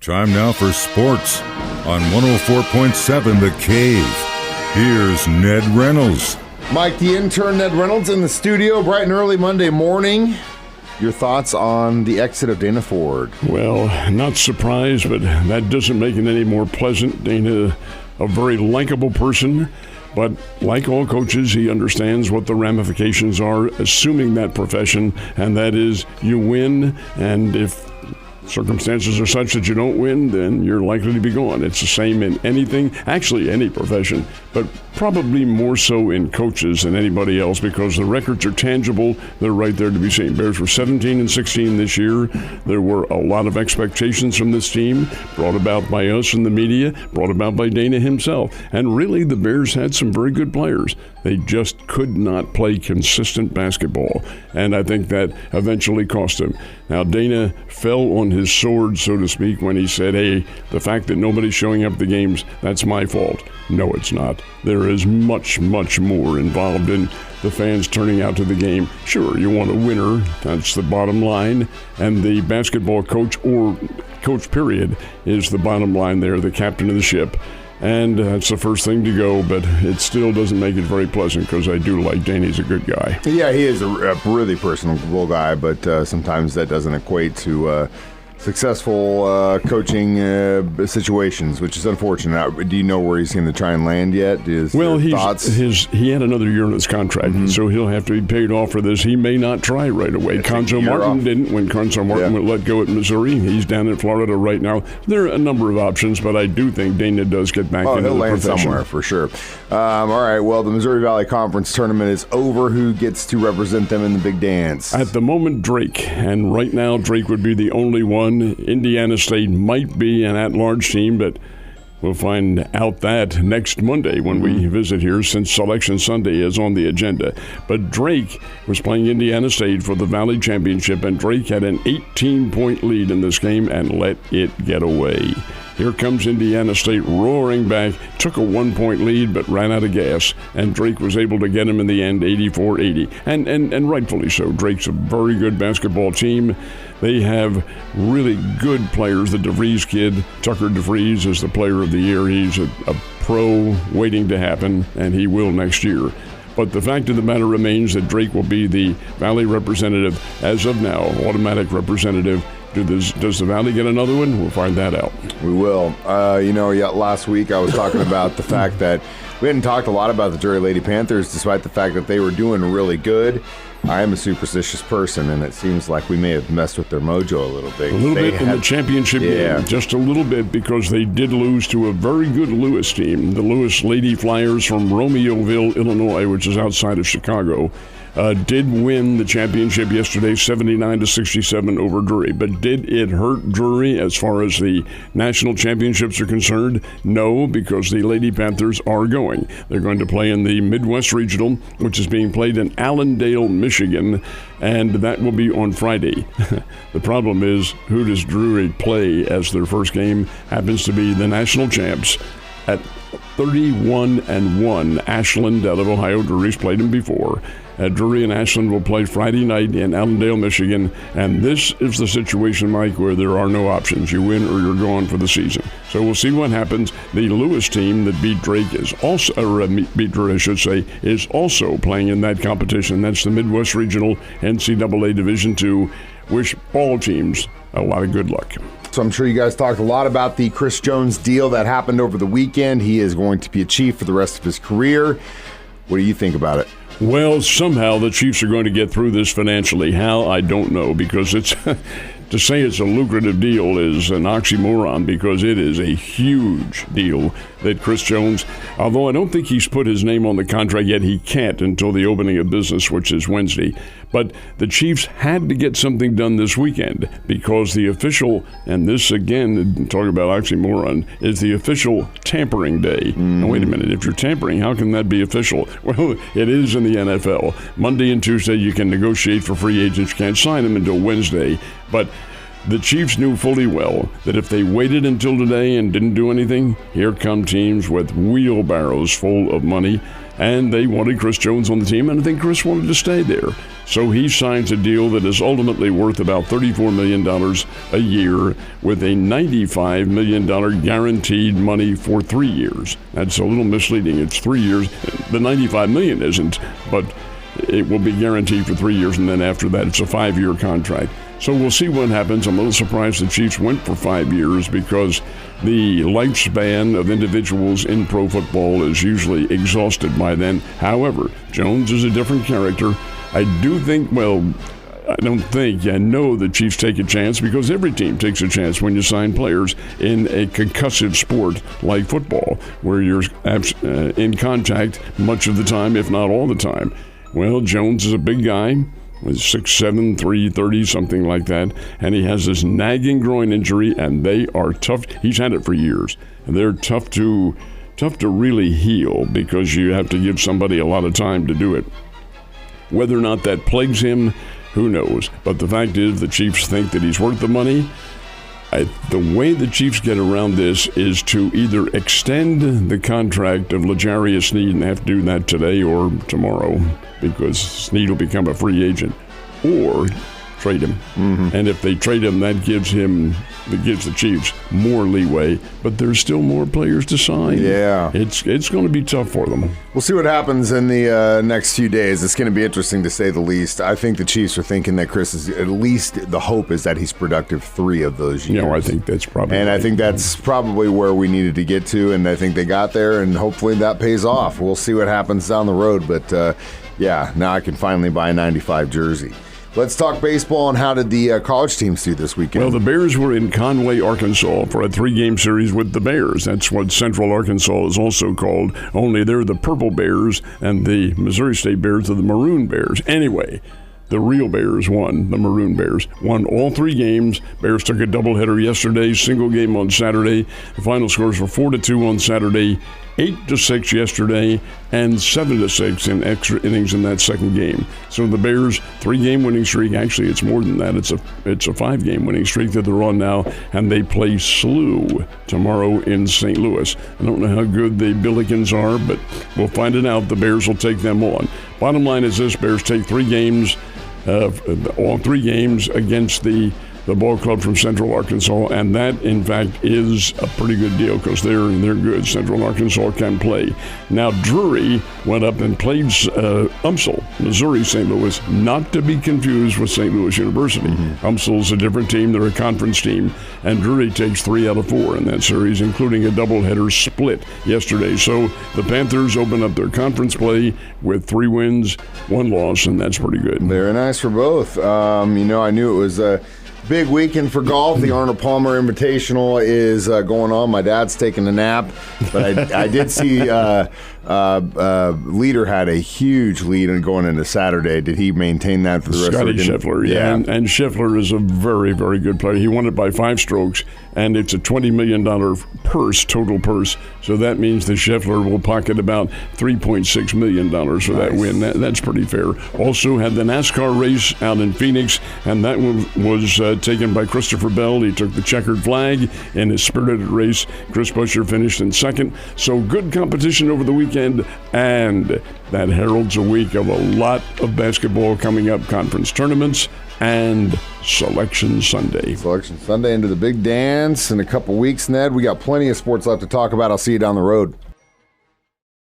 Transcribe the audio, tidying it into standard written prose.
Time now for sports on 104.7 The Cave. Here's Ned Reynolds. Mike, the intern, Ned Reynolds, in the studio bright and early Monday morning. Your thoughts on the exit of Dana Ford? Well, not surprised, but that doesn't make it any more pleasant. Dana, a very likable person, but like all coaches, he understands what the ramifications are, assuming that profession, and that is you win, and if circumstances are such that you don't win, then you're likely to be gone. It's the same in anything, actually any profession, but probably more so in coaches than anybody else because the records are tangible. They're right there to be seen. Bears were 17-16 this year. There were a lot of expectations from this team, brought about by us in the media, brought about by Dana himself. And really, the Bears had some very good players. They just could not play consistent basketball, and I think that eventually cost him. Now, Dana fell on his sword, so to speak, when he said, hey, the fact that nobody's showing up at the games, that's my fault. No, it's not. There is much, much more involved in the fans turning out to the game. Sure, you want a winner. That's the bottom line. And the basketball coach, or coach period, is the bottom line there, the captain of the ship. And that's the first thing to go, but it still doesn't make it very pleasant because I do like Dana. He's a good guy. Yeah, he is a really personable guy, but sometimes that doesn't equate to successful coaching situations, which is unfortunate. Do you know where he's going to try and land yet? He had another year on his contract, so he'll have to be paid off for this. He may not try right away. Cuonzo Martin didn't when Cuonzo Martin was let go at Missouri. He's down in Florida right now. There are a number of options, but I do think Dana does get back into the profession. He'll land somewhere for sure. All right, well, the Missouri Valley Conference tournament is over. Who gets to represent them in the big dance? At the moment, Drake, and right now Drake would be the only one. Indiana State might be an at-large team, but we'll find out that next Monday when we visit here, since Selection Sunday is on the agenda. But Drake was playing Indiana State for the Valley Championship, and Drake had an 18-point lead in this game and let it get away. Here comes Indiana State roaring back, took a 1-point lead but ran out of gas, and Drake was able to get him in the end 84-80. And rightfully so. Drake's a very good basketball team. They have really good players. The DeVries kid, Tucker DeVries, is the player of the year. He's a pro waiting to happen, and he will next year. But the fact of the matter remains that Drake will be the Valley representative as of now, automatic representative. Does the Valley get another one? We'll find that out. We will. Last week I was talking about the fact that we hadn't talked a lot about the Drury Lady Panthers, despite the fact that they were doing really good. I am a superstitious person, and it seems like we may have messed with their mojo a little bit. A little bit in the championship game, just a little bit, because they did lose to a very good Lewis team, the Lewis Lady Flyers from Romeoville, Illinois, which is outside of Chicago. Did win the championship yesterday, 79-67 over Drury. But did it hurt Drury as far as the national championships are concerned? No, because the Lady Panthers are going. They're going to play in the Midwest Regional, which is being played in Allendale, Michigan, and that will be on Friday. The problem is, who does Drury play as their first game? Happens to be the national champs at 31-1. Ashland out of Ohio. Drury's played them before. Drury and Ashland will play Friday night in Allendale, Michigan, and this is the situation, Mike, where there are no options. You win or you're gone for the season. So we'll see what happens. The Lewis team that beat Drake is also, beat Drury, I should say, is also playing in that competition. That's the Midwest Regional NCAA Division II. Wish all teams a lot of good luck. So I'm sure you guys talked a lot about the Chris Jones deal that happened over the weekend. He is going to be a Chief for the rest of his career. What do you think about it? Well, somehow the Chiefs are going to get through this financially. How, I don't know, because it's to say it's a lucrative deal is an oxymoron, because it is a huge deal that Chris Jones, although I don't think he's put his name on the contract yet, he can't until the opening of business, which is Wednesday. But the Chiefs had to get something done this weekend because the official, and this again, talk about oxymoron, is the official tampering day. Now, wait a minute, if you're tampering, how can that be official? Well, it is in the NFL. Monday and Tuesday you can negotiate for free agents. You can't sign them until Wednesday. But the Chiefs knew fully well that if they waited until today and didn't do anything, here come teams with wheelbarrows full of money. and they wanted Chris Jones on the team, and I think Chris wanted to stay there. So he signs a deal that is ultimately worth about $34 million a year with a $95 million guaranteed money for 3 years. That's a little misleading. It's 3 years. The $95 million isn't, but it will be guaranteed for 3 years, and then after that it's a 5-year contract. So we'll see what happens. I'm a little surprised the Chiefs went for 5 years because the lifespan of individuals in pro football is usually exhausted by then. However, Jones is a different character. I do think, I know the Chiefs take a chance because every team takes a chance when you sign players in a concussive sport like football, where you're in contact much of the time, if not all the time. Well, Jones is a big guy. He's 6'7", 330, something like that. And he has this nagging groin injury, and they are tough. He's had it for years. And they're tough to really heal because you have to give somebody a lot of time to do it. Whether or not that plagues him, who knows? But the fact is the Chiefs think that he's worth the money. The way the Chiefs get around this is to either extend the contract of L'Jarius Sneed, and they have to do that today or tomorrow because Sneed will become a free agent, or trade him. Mm-hmm. And if they trade him, that gives the Chiefs more leeway, but there's still more players to sign. Yeah. It's going to be tough for them. We'll see what happens in the next few days. It's going to be interesting to say the least. I think the Chiefs are thinking that Chris is, at least the hope is that he's productive 3 of those years. I think that's probably And right. I think that's probably where we needed to get to, and I think they got there, and hopefully that pays off. We'll see what happens down the road, but now I can finally buy a 95 jersey. Let's talk baseball, and how did the college teams do this weekend? Well, the Bears were in Conway, Arkansas for a 3-game series with the Bears. That's what Central Arkansas is also called, only they're the Purple Bears, and the Missouri State Bears are the Maroon Bears. Anyway, the real Bears won. The Maroon Bears won all 3 games. Bears took a doubleheader yesterday, single game on Saturday. The final scores were 4-2 on Saturday, 8-6 yesterday, and 7-6 in extra innings in that second game. So the Bears 3-game winning streak. Actually, it's more than that. It's a 5-game winning streak that they're on now, and they play SLU tomorrow in St. Louis. I don't know how good the Billikens are, but we'll find it out. The Bears will take them on. Bottom line is this: Bears take 3 games. All 3 games against the ball club from Central Arkansas, and that, in fact, is a pretty good deal because they're good. Central Arkansas can play. Now, Drury went up and played UMSL, Missouri St. Louis, not to be confused with St. Louis University. Mm-hmm. UMSL's a different team. They're a conference team, and Drury takes 3 out of 4 in that series, including a doubleheader split yesterday. So the Panthers open up their conference play with 3 wins, 1 loss, and that's pretty good. Very nice for both. I knew it was a big weekend for golf. The Arnold Palmer Invitational is going on. My dad's taking a nap, but I did see Leader had a huge lead in going into Saturday. Did he maintain that for the rest of the weekend? Scheffler, yeah. And Scheffler is a very, very good player. He won it by 5 strokes, and it's a $20 million total purse. So that means that Scheffler will pocket about $3.6 million for that win. That's pretty fair. Also had the NASCAR race out in Phoenix, and that one was taken by Christopher Bell. He took the checkered flag in his spirited race. Chris Buescher finished in second. So good competition over the weekend, and that heralds a week of a lot of basketball coming up, conference tournaments, and Selection Sunday. Selection Sunday into the big dance in a couple weeks, Ned. We got plenty of sports left to talk about. I'll see you down the road.